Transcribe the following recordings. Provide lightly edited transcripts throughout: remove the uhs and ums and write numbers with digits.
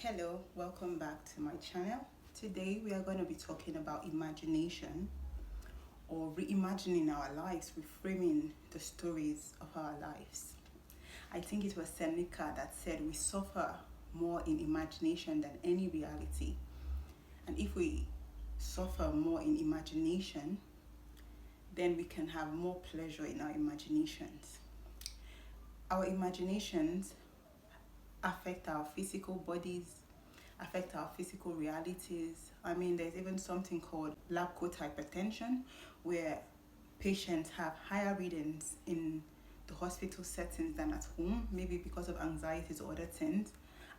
Hello, welcome back to my channel. Today we are going to be talking about imagination or reimagining our lives, reframing the stories of our lives. I think it was Seneca that said we suffer more in imagination than any reality. And if we suffer more in imagination, then we can have more pleasure in our imaginations. Our imaginations affect our physical bodies, affect our physical realities. I mean, there's even something called lab coat hypertension, where patients have higher readings in the hospital settings than at home, maybe because of anxieties or other things.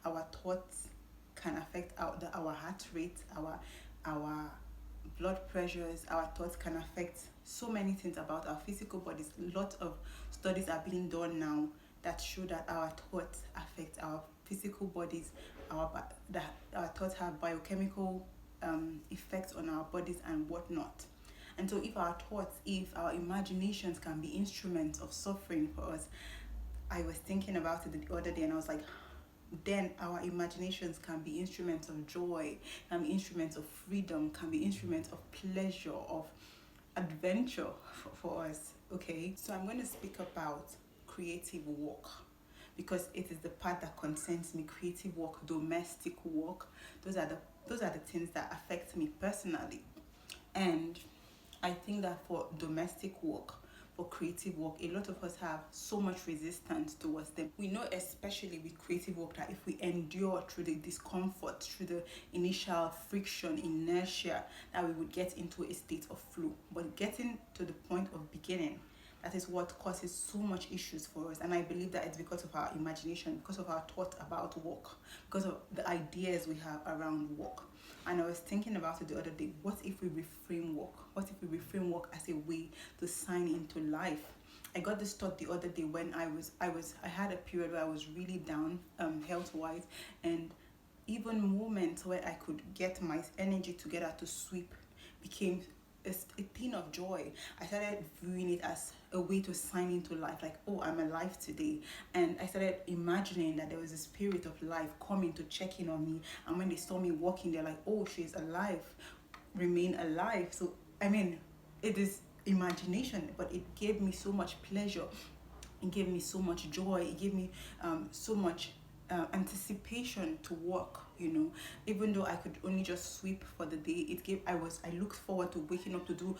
Our thoughts can affect our heart rate, our blood pressures. Our thoughts can affect so many things about our physical bodies. A lot of studies are being done now that show that our thoughts affect our physical bodies. That our thoughts have biochemical effects on our bodies and whatnot. And so if our imaginations can be instruments of suffering for us, I was thinking about it the other day and I was like, then our imaginations can be instruments of joy, can be instruments of freedom, can be instruments of pleasure, of adventure for us. Okay, so I'm going to speak about creative work because it is the part that concerns me. Creative work, domestic work, those are the things that affect me personally. And I think that for domestic work, for creative work, a lot of us have so much resistance towards them. We know, especially with creative work, that if we endure through the discomfort, through the initial friction, inertia, that we would get into a state of flow. But getting to the point of beginning, that is what causes so much issues for us. And I believe that it's because of our imagination, because of our thought about work, because of the ideas we have around work. And I was thinking about it the other day. What if we reframe work? What if we reframe work as a way to sign into life? I got this thought the other day when I had a period where I was really down health wise, and even moments where I could get my energy together to sweep became a thing of joy. I started viewing it as a way to sign into life, like, oh, I'm alive today. And I started imagining that there was a spirit of life coming to check in on me. And when they saw me walking, they're like, oh, she's alive, remain alive. So, I mean, it is imagination, but it gave me so much pleasure. It gave me so much joy. It gave me so much anticipation to work. Even though I could only just sweep for the day, I looked forward to waking up to do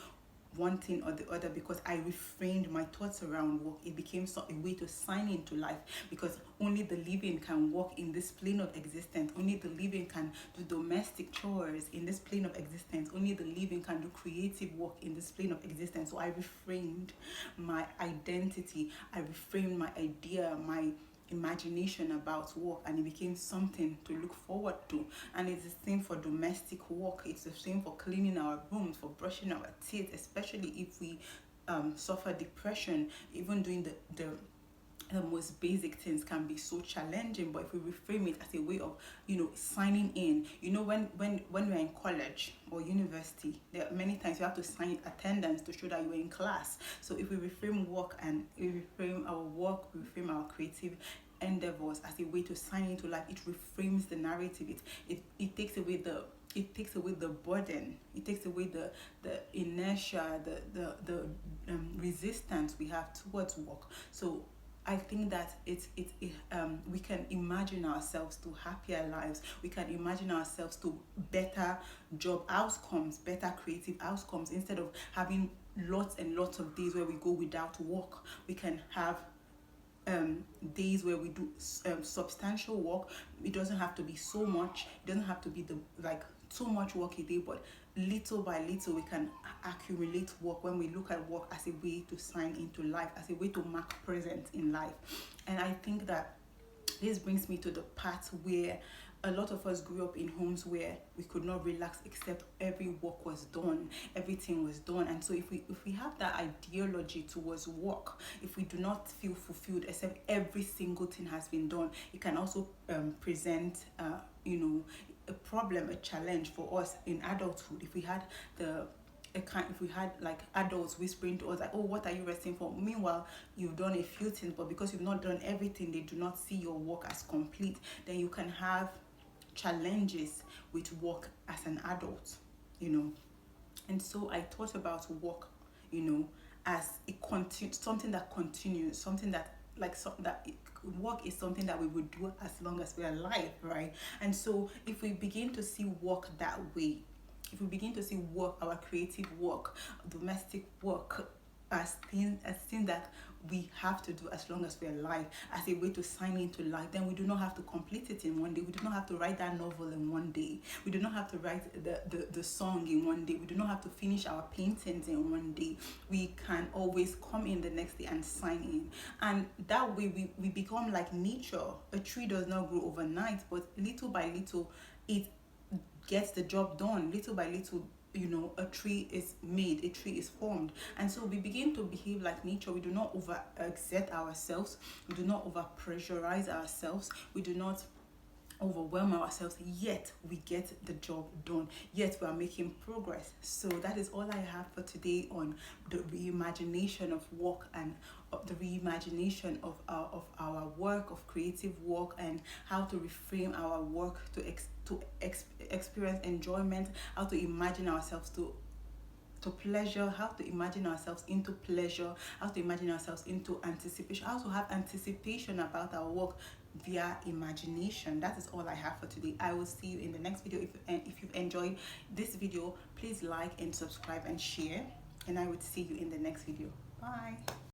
one thing or the other because I refrained my thoughts around work. It became a way to sign into life, because only the living can walk in this plane of existence. Only the living can do domestic chores in this plane of existence. Only the living can do creative work in this plane of existence. So I reframed my identity. I reframed my idea, my imagination about work, and it became something to look forward to. And it's the same for domestic work. It's the same for cleaning our rooms, for brushing our teeth, especially if we suffer depression. Even doing the most basic things can be so challenging, but if we reframe it as a way of signing in. When we're in college or university, there are many times you have to sign attendance to show that you were in class. So if we reframe work, and we reframe our work, we reframe our creative endeavors as a way to sign into life, it reframes the narrative. It takes away the burden. It takes away the inertia, the resistance we have towards work. So I think that we can imagine ourselves to happier lives. We can imagine ourselves to better job outcomes, better creative outcomes. Instead of having lots and lots of days where we go without work, we can have days where we do substantial work. It doesn't have to be so much. It doesn't have to be so much work a day, but little by little we can accumulate work when we look at work as a way to sign into life, as a way to mark presence in life. And I think that this brings me to the part where a lot of us grew up in homes where we could not relax except every work was done, everything was done. And so if we have that ideology towards work, if we do not feel fulfilled except every single thing has been done, it can also present a problem, a challenge for us in adulthood. If we had like adults whispering to us like, oh, what are you resting for? Meanwhile, you've done a few things, but because you've not done everything, they do not see your work as complete. Then you can have challenges with work as an adult, you know. And so I thought about work, as something that continues, something that work is something that we would do as long as we're alive, right? And so if we begin to see work that way, if we begin to see work, our creative work, domestic work, as things that we have to do as long as we're alive, as a way to sign into life, then we do not have to complete it in one day. We do not have to write that novel in one day. We do not have to write the song in one day. We do not have to finish our paintings in one day. We can always come in the next day and sign in. And that way we become like nature. A tree does not grow overnight, but little by little it gets the job done. Little by little, a tree is made, a tree is formed. And so we begin to behave like nature. We do not over exert ourselves, we do not over pressurize ourselves, we do not overwhelm ourselves, yet we get the job done, yet we are making progress. So that is all I have for today on the reimagination of work, and the reimagination of our work, of creative work, and how to reframe our work to experience enjoyment, how to imagine ourselves to pleasure, how to imagine ourselves into pleasure, how to imagine ourselves into anticipation, how to have anticipation about our work via imagination. That is all I have for today. I will see you in the next video. If you've enjoyed this video, please like and subscribe and share, and I would see you in the next video. Bye.